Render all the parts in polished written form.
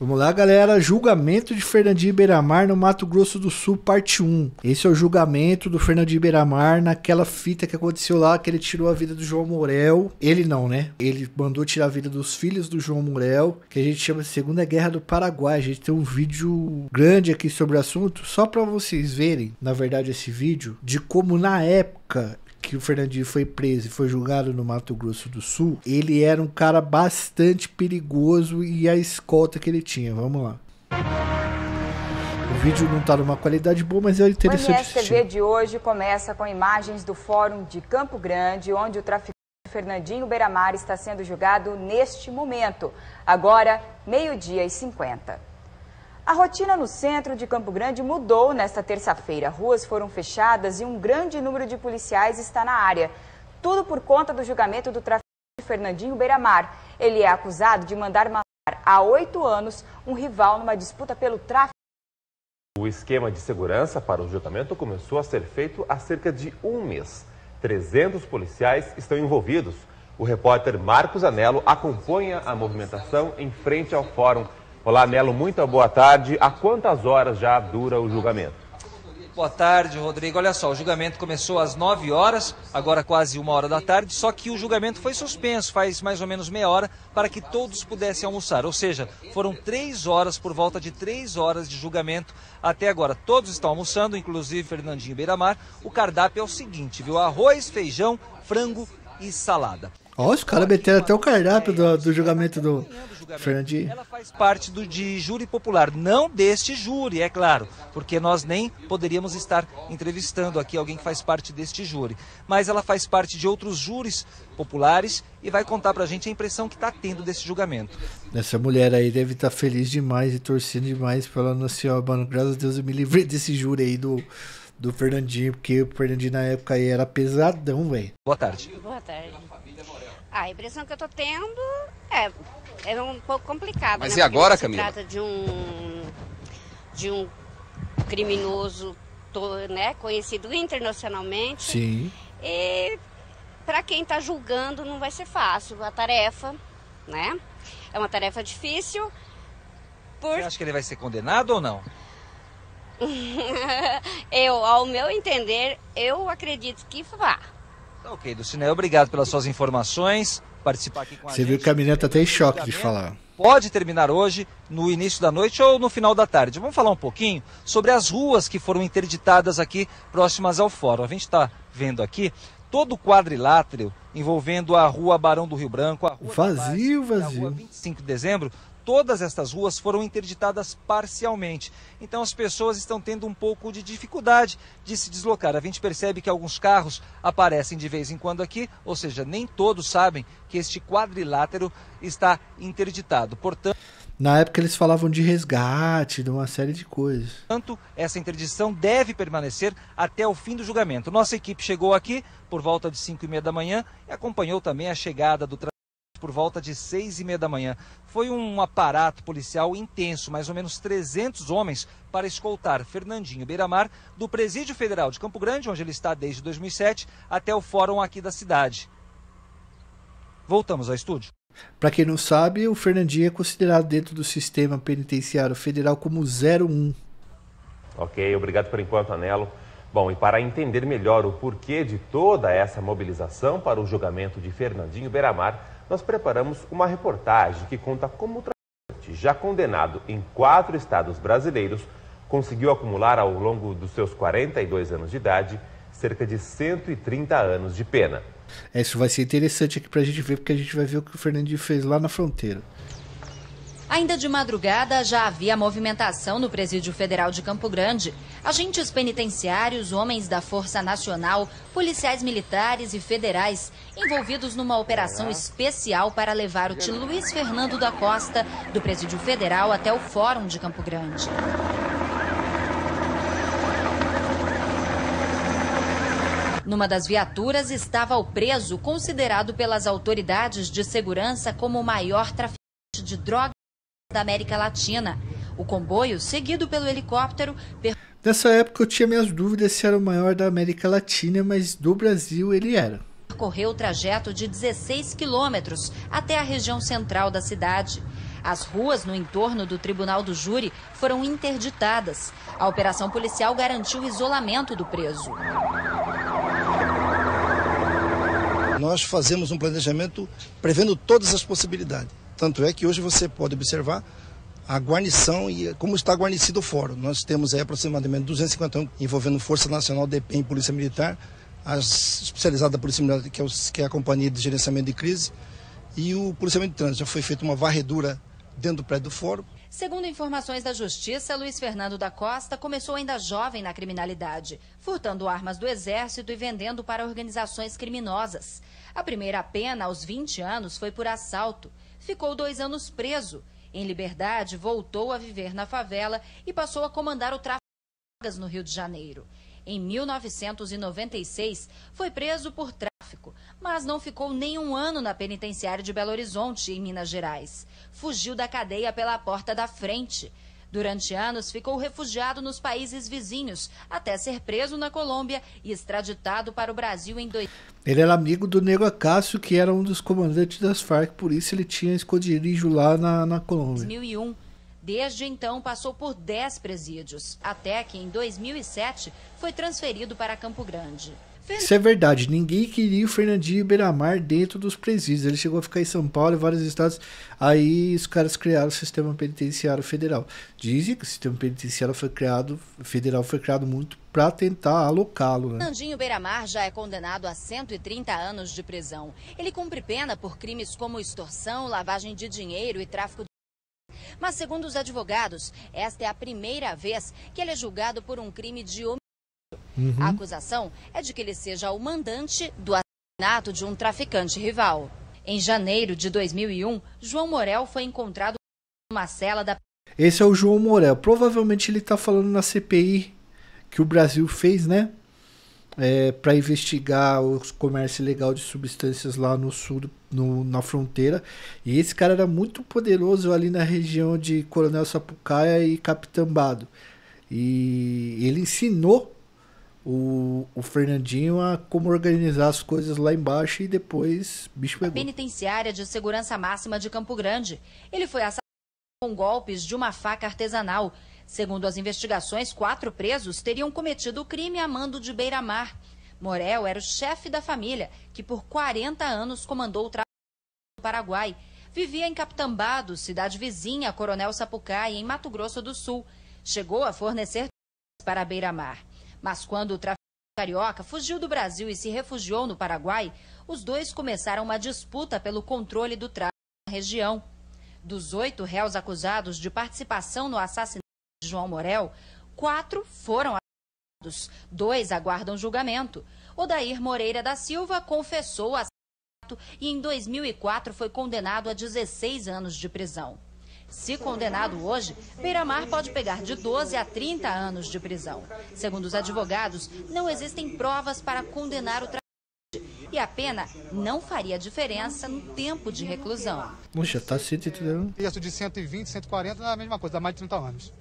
Vamos lá, galera. Julgamento de Fernandinho Beiramar no Mato Grosso do Sul, parte 1. Esse é o julgamento do Fernandinho Beiramar naquela fita que aconteceu lá, que ele tirou a vida do João Morel. Ele não, né? Ele mandou tirar a vida dos filhos do João Morel, que a gente chama de Segunda Guerra do Paraguai. A gente tem um vídeo grande aqui sobre o assunto, só para vocês verem, na verdade, esse vídeo, de como na época que o Fernandinho foi preso e foi julgado no Mato Grosso do Sul, ele era um cara bastante perigoso e a escolta que ele tinha. Vamos lá. O vídeo não tá numa qualidade boa, mas é interessante assistir. O MSTV de hoje começa com imagens do Fórum de Campo Grande, onde o traficante Fernandinho Beiramar está sendo julgado neste momento. Agora, 12h50. A rotina no centro de Campo Grande mudou nesta terça-feira. Ruas foram fechadas e um grande número de policiais está na área. Tudo por conta do julgamento do traficante Fernandinho Beiramar. Ele é acusado de mandar matar há 8 anos um rival numa disputa pelo tráfico. O esquema de segurança para o julgamento começou a ser feito há cerca de um mês. 300 policiais estão envolvidos. O repórter Marcos Anello acompanha a movimentação em frente ao fórum. Olá, Anello, muito boa tarde. Há quantas horas já dura o julgamento? Boa tarde, Rodrigo. Olha só, o julgamento começou às 9 horas, agora quase 1 hora da tarde, só que o julgamento foi suspenso faz mais ou menos meia hora para que todos pudessem almoçar. Ou seja, foram 3 horas, por volta de 3 horas de julgamento até agora. Todos estão almoçando, inclusive Fernandinho Beiramar. O cardápio é o seguinte, viu? Arroz, feijão, frango e salada. Ó, os caras meteram até o cardápio do julgamento do Fernandinho. Ela faz parte de júri popular, não deste júri, é claro, porque nós nem poderíamos estar entrevistando aqui alguém que faz parte deste júri. Mas ela faz parte de outros júris populares e vai contar pra gente a impressão que tá tendo desse julgamento. Essa mulher aí deve estar feliz demais e torcendo demais pela assim, ó, mano, graças a Deus eu me livrei desse júri aí do Fernandinho, porque o Fernandinho na época aí era pesadão, velho. Boa tarde. Boa tarde. A impressão que eu tô tendo é um pouco complicada. Mas né? e agora, Porque Camila? se trata de um criminoso, né, conhecido internacionalmente. Sim. E para quem tá julgando não vai ser fácil a tarefa, né? É uma tarefa difícil. Você acha que ele vai ser condenado ou não? Ao meu entender, eu acredito que vá. Tá ok, Dulcinea, obrigado pelas suas informações, participar aqui com a gente. Você viu que a menina tá até em choque de falar. Pode terminar hoje, no início da noite ou no final da tarde. Vamos falar um pouquinho sobre as ruas que foram interditadas aqui próximas ao fórum. A gente está vendo aqui todo o quadrilátero envolvendo a Rua Barão do Rio Branco, a Rua Vazio. a Rua 25 de Dezembro. Todas estas ruas foram interditadas parcialmente. Então as pessoas estão tendo um pouco de dificuldade de se deslocar. A gente percebe que alguns carros aparecem de vez em quando aqui, ou seja, nem todos sabem que este quadrilátero está interditado. Portanto, na época eles falavam de resgate, de uma série de coisas. Portanto, essa interdição deve permanecer até o fim do julgamento. Nossa equipe chegou aqui por volta de 5h30 da manhã e acompanhou também a chegada do por volta de 6h30 da manhã. Foi um aparato policial intenso, mais ou menos 300 homens para escoltar Fernandinho Beiramar do Presídio Federal de Campo Grande, onde ele está desde 2007, até o fórum aqui da cidade. Voltamos ao estúdio. Para quem não sabe, o Fernandinho é considerado dentro do sistema penitenciário federal como 01. Ok, obrigado por enquanto, Anello. Bom, e para entender melhor o porquê de toda essa mobilização para o julgamento de Fernandinho Beiramar, nós preparamos uma reportagem que conta como o traficante, já condenado em 4 estados brasileiros, conseguiu acumular ao longo dos seus 42 anos de idade cerca de 130 anos de pena. Isso vai ser interessante aqui pra gente ver, porque a gente vai ver o que o Fernandinho fez lá na fronteira. Ainda de madrugada já havia movimentação no Presídio Federal de Campo Grande. Agentes penitenciários, homens da Força Nacional, policiais militares e federais envolvidos numa operação especial para levar o tio Luiz Fernando da Costa do Presídio Federal até o Fórum de Campo Grande. Numa das viaturas estava o preso, considerado pelas autoridades de segurança como o maior traficante de drogas da América Latina. O comboio, seguido pelo helicóptero... Nessa época eu tinha minhas dúvidas se era o maior da América Latina, mas do Brasil ele era. Percorreu o trajeto de 16 quilômetros até a região central da cidade. As ruas no entorno do Tribunal do Júri foram interditadas. A operação policial garantiu o isolamento do preso. Nós fazemos um planejamento prevendo todas as possibilidades. Tanto é que hoje você pode observar a guarnição e como está guarnecido o fórum. Nós temos aí aproximadamente 251 envolvendo Força Nacional, DPEM, Polícia Militar, as especializadas da Polícia Militar, que é a Companhia de Gerenciamento de Crise, e o Policiamento de Trânsito. Já foi feita uma varredura dentro do prédio do fórum. Segundo informações da Justiça, Luiz Fernando da Costa começou ainda jovem na criminalidade, furtando armas do Exército e vendendo para organizações criminosas. A primeira pena, aos 20 anos, foi por assalto. Ficou 2 anos preso. Em liberdade, voltou a viver na favela e passou a comandar o tráfico de drogas no Rio de Janeiro. Em 1996, foi preso por tráfico, mas não ficou nem 1 ano na penitenciária de Belo Horizonte, em Minas Gerais. Fugiu da cadeia pela porta da frente. Durante anos, ficou refugiado nos países vizinhos, até ser preso na Colômbia e extraditado para o Brasil em 2000. Ele era amigo do Nego Acácio, que era um dos comandantes das Farc, por isso ele tinha esconderijo lá na Colômbia. 2001. Desde então, passou por 10 presídios, até que em 2007 foi transferido para Campo Grande. Isso é verdade, ninguém queria o Fernandinho Beiramar dentro dos presídios. Ele chegou a ficar em São Paulo e vários estados. Aí os caras criaram o Sistema Penitenciário Federal. Dizem que o Sistema Penitenciário Federal foi criado muito para tentar alocá-lo, né? Fernandinho Beiramar já é condenado a 130 anos de prisão. Ele cumpre pena por crimes como extorsão, lavagem de dinheiro e tráfico de... Mas, segundo os advogados, esta é a primeira vez que ele é julgado por um crime de homicídio. A acusação é de que ele seja o mandante do assassinato de um traficante rival. Em janeiro de 2001, João Morel foi encontrado numa cela da... Esse é o João Morel. Provavelmente ele está falando na CPI que o Brasil fez, né? Para investigar o comércio ilegal de substâncias lá no sul, na fronteira. E esse cara era muito poderoso ali na região de Coronel Sapucaia e Capitambado. E ele ensinou o Fernandinho a como organizar as coisas lá embaixo e depois bicho pegou. Penitenciária de Segurança Máxima de Campo Grande. Ele foi assassinado com golpes de uma faca artesanal. Segundo as investigações, 4 presos teriam cometido o crime a mando de Beiramar. Morel era o chefe da família, que por 40 anos comandou o tráfico no Paraguai. Vivia em Capitambado, cidade vizinha a Coronel Sapucaia, em Mato Grosso do Sul. Chegou a fornecer para Beiramar. Mas quando o traficante carioca fugiu do Brasil e se refugiou no Paraguai, os dois começaram uma disputa pelo controle do tráfico na região. Dos 8 réus acusados de participação no assassinato de João Morel, 4 foram assassinados, 2 aguardam julgamento. Odair Moreira da Silva confessou o assassinato e em 2004 foi condenado a 16 anos de prisão. Se condenado hoje, Beiramar pode pegar de 12 a 30 anos de prisão. Segundo os advogados, não existem provas para condenar o traficante e a pena não faria diferença no tempo de reclusão. Poxa, tá 130. Isso de 120, 140 é a mesma coisa, dá mais de 30 anos.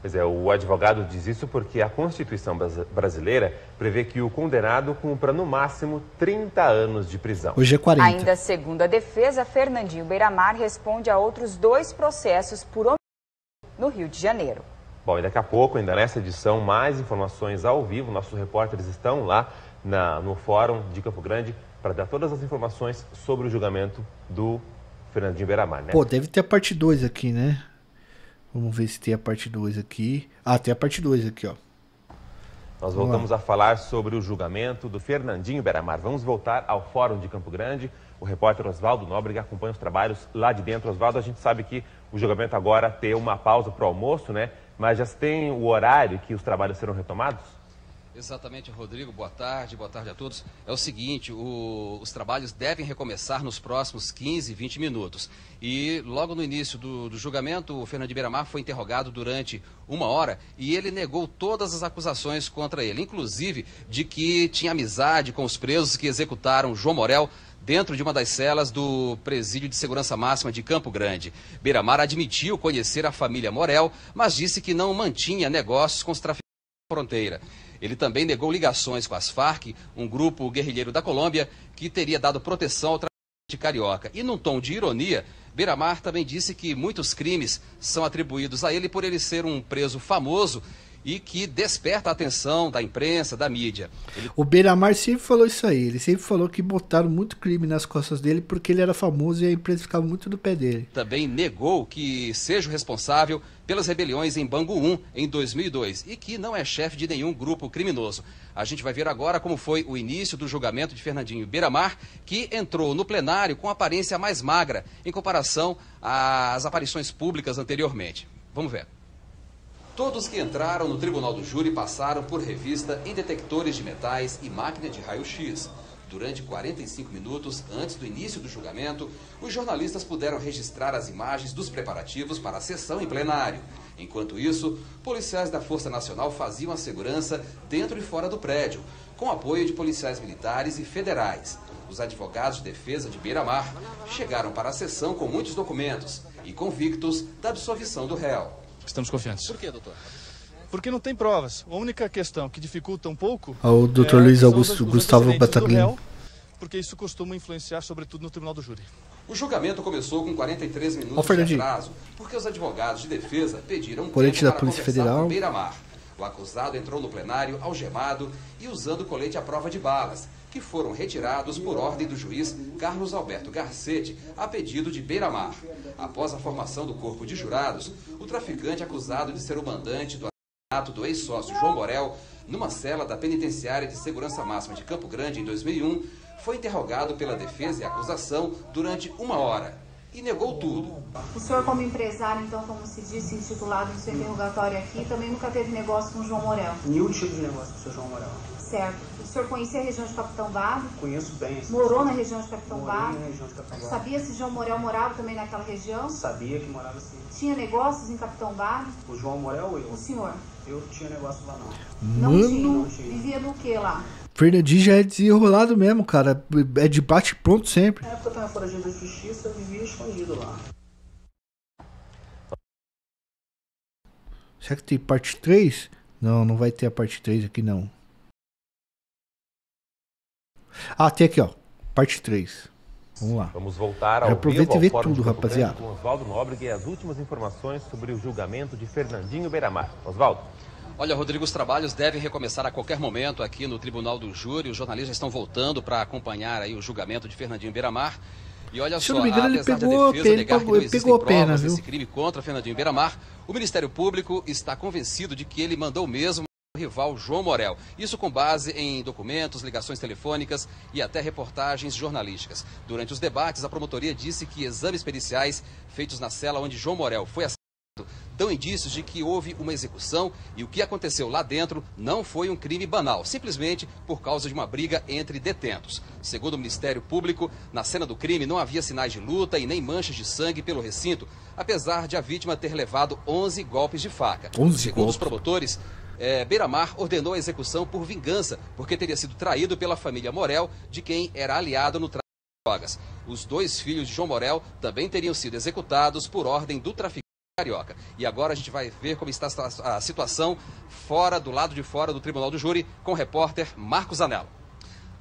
Pois é, o advogado diz isso porque a Constituição brasileira prevê que o condenado cumpra no máximo 30 anos de prisão. Hoje é 40. Ainda segundo a defesa, Fernandinho Beiramar responde a outros 2 processos por homicídio no Rio de Janeiro. Bom, e daqui a pouco, ainda nessa edição, mais informações ao vivo. Nossos repórteres estão lá no Fórum de Campo Grande para dar todas as informações sobre o julgamento do Fernandinho Beiramar, né? Pô, deve ter a parte 2 aqui, né? Vamos ver se tem a parte 2 aqui. Ah, tem a parte 2 aqui, ó. Nós voltamos a falar sobre o julgamento do Fernandinho Beiramar. Vamos voltar ao Fórum de Campo Grande. O repórter Oswaldo Nóbrega acompanha os trabalhos lá de dentro. Oswaldo, a gente sabe que o julgamento agora tem uma pausa para o almoço, né? Mas já tem o horário que os trabalhos serão retomados? Exatamente, Rodrigo. Boa tarde a todos. É o seguinte, os trabalhos devem recomeçar nos próximos 15, 20 minutos. E logo no início do julgamento, o Fernandinho Beiramar foi interrogado durante 1 hora e ele negou todas as acusações contra ele, inclusive de que tinha amizade com os presos que executaram João Morel dentro de uma das celas do Presídio de Segurança Máxima de Campo Grande. Beiramar admitiu conhecer a família Morel, mas disse que não mantinha negócios com os traficantes da fronteira. Ele também negou ligações com as Farc, um grupo guerrilheiro da Colômbia, que teria dado proteção ao traficante carioca. E num tom de ironia, Beiramar também disse que muitos crimes são atribuídos a ele por ele ser um preso famoso e que desperta a atenção da imprensa, da mídia. O Beiramar sempre falou isso aí, ele sempre falou que botaram muito crime nas costas dele porque ele era famoso e a imprensa ficava muito no pé dele. Também negou que seja o responsável pelas rebeliões em Bangu 1 em 2002 e que não é chefe de nenhum grupo criminoso. A gente vai ver agora como foi o início do julgamento de Fernandinho Beiramar, que entrou no plenário com aparência mais magra em comparação às aparições públicas anteriormente. Vamos ver. Todos que entraram no tribunal do júri passaram por revista em detectores de metais e máquina de raio-x. Durante 45 minutos antes do início do julgamento, os jornalistas puderam registrar as imagens dos preparativos para a sessão em plenário. Enquanto isso, policiais da Força Nacional faziam a segurança dentro e fora do prédio, com apoio de policiais militares e federais. Os advogados de defesa de Beiramar chegaram para a sessão com muitos documentos e convictos da absolvição do réu. Estamos confiantes. Por quê, doutor? Porque não tem provas. A única questão que dificulta um pouco... O Dr. Luiz Augusto Gustavo Bataglino. Porque isso costuma influenciar, sobretudo, no tribunal do júri. O julgamento começou com 43 minutos de atraso, porque os advogados de defesa pediram colete da para Polícia conversar Federal. com Beiramar. O acusado entrou no plenário algemado e usando colete à prova de balas, que foram retirados por ordem do juiz Carlos Alberto Garcetti, a pedido de Beiramar. Após a formação do corpo de jurados, o traficante acusado de ser o mandante do assassinato do ex-sócio João Morel, numa cela da Penitenciária de Segurança Máxima de Campo Grande em 2001, foi interrogado pela defesa e acusação durante 1 hora e negou tudo. O senhor, como empresário, então, como se disse, intitulado no seu interrogatório aqui, também nunca teve negócio com o João Morel? Nenhum tipo de negócio com o seu João Morel. Certo. O senhor conhecia a região de Capitão Barro? Conheço bem. Morou na região de Capitão Barro? Na região de Capitão Barro. Sabia se João Morel morava também naquela região? Sabia que morava sim. Tinha negócios em Capitão Barro? O João Morel ou eu? O senhor? Eu tinha negócio lá não. Não tinha? Vivia do que lá? Fernandinho já é desenrolado mesmo, cara. É de bate pronto sempre. Na época eu tava foragido da justiça, eu vivia escondido lá. Será que tem parte 3? Não, não vai ter a parte 3 aqui não. Ah, tem aqui, ó. Parte 3. Vamos lá. Vamos voltar ao aproveita vivo e vê ao tudo, rapaziada. Com Oswaldo Nóbrega e as últimas informações sobre o julgamento de Fernandinho Beiramar. Oswaldo. Olha, Rodrigo, os trabalhos devem recomeçar a qualquer momento aqui no Tribunal do Júri. Os jornalistas estão voltando para acompanhar aí o julgamento de Fernandinho Beiramar. E olha só, apesar da defesa negar que não existem provas desse crime contra Fernandinho Beiramar, o Ministério Público está convencido de que ele mandou mesmo o rival João Morel. Isso com base em documentos, ligações telefônicas e até reportagens jornalísticas. Durante os debates, a promotoria disse que exames periciais feitos na cela onde João Morel foi assassinado dão indícios de que houve uma execução e o que aconteceu lá dentro não foi um crime banal, simplesmente por causa de uma briga entre detentos. Segundo o Ministério Público, na cena do crime não havia sinais de luta e nem manchas de sangue pelo recinto, apesar de a vítima ter levado 11 golpes de faca. Segundo os promotores, Beiramar ordenou a execução por vingança, porque teria sido traído pela família Morel, de quem era aliado no tráfico de drogas. Os 2 filhos de João Morel também teriam sido executados por ordem do traficante carioca. E agora a gente vai ver como está a situação do lado de fora do Tribunal do Júri, com o repórter Marcos Anello.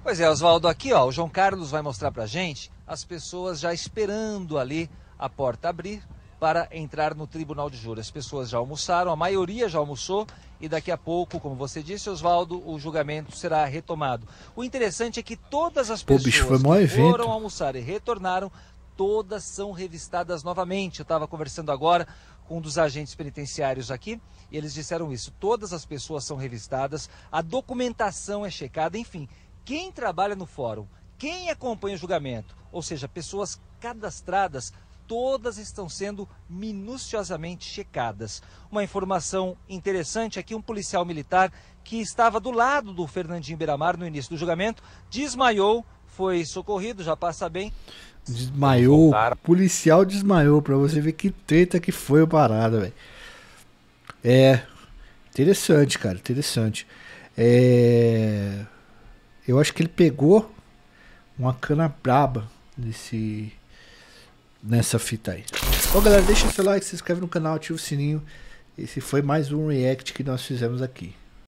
Pois é, Oswaldo, aqui ó, o João Carlos vai mostrar pra gente as pessoas já esperando ali a porta abrir para entrar no Tribunal de Júri. As pessoas já almoçaram, a maioria já almoçou e daqui a pouco, como você disse, Oswaldo, o julgamento será retomado. O interessante é que todas as pessoas que foram almoçar e retornaram, todas são revistadas novamente. Eu estava conversando agora com um dos agentes penitenciários aqui e eles disseram isso. Todas as pessoas são revistadas, a documentação é checada, enfim. Quem trabalha no fórum, quem acompanha o julgamento, ou seja, pessoas cadastradas, todas estão sendo minuciosamente checadas. Uma informação interessante aqui, um policial militar que estava do lado do Fernandinho Beiramar no início do julgamento, desmaiou, foi socorrido, já passa bem. Desmaiou, policial desmaiou, pra você ver que treta que foi a parada, velho. É, interessante, cara, interessante. Eu acho que ele pegou uma cana braba nessa fita aí. Bom, galera, deixa o seu like, se inscreve no canal, ativa o sininho. Esse foi mais um react que nós fizemos aqui.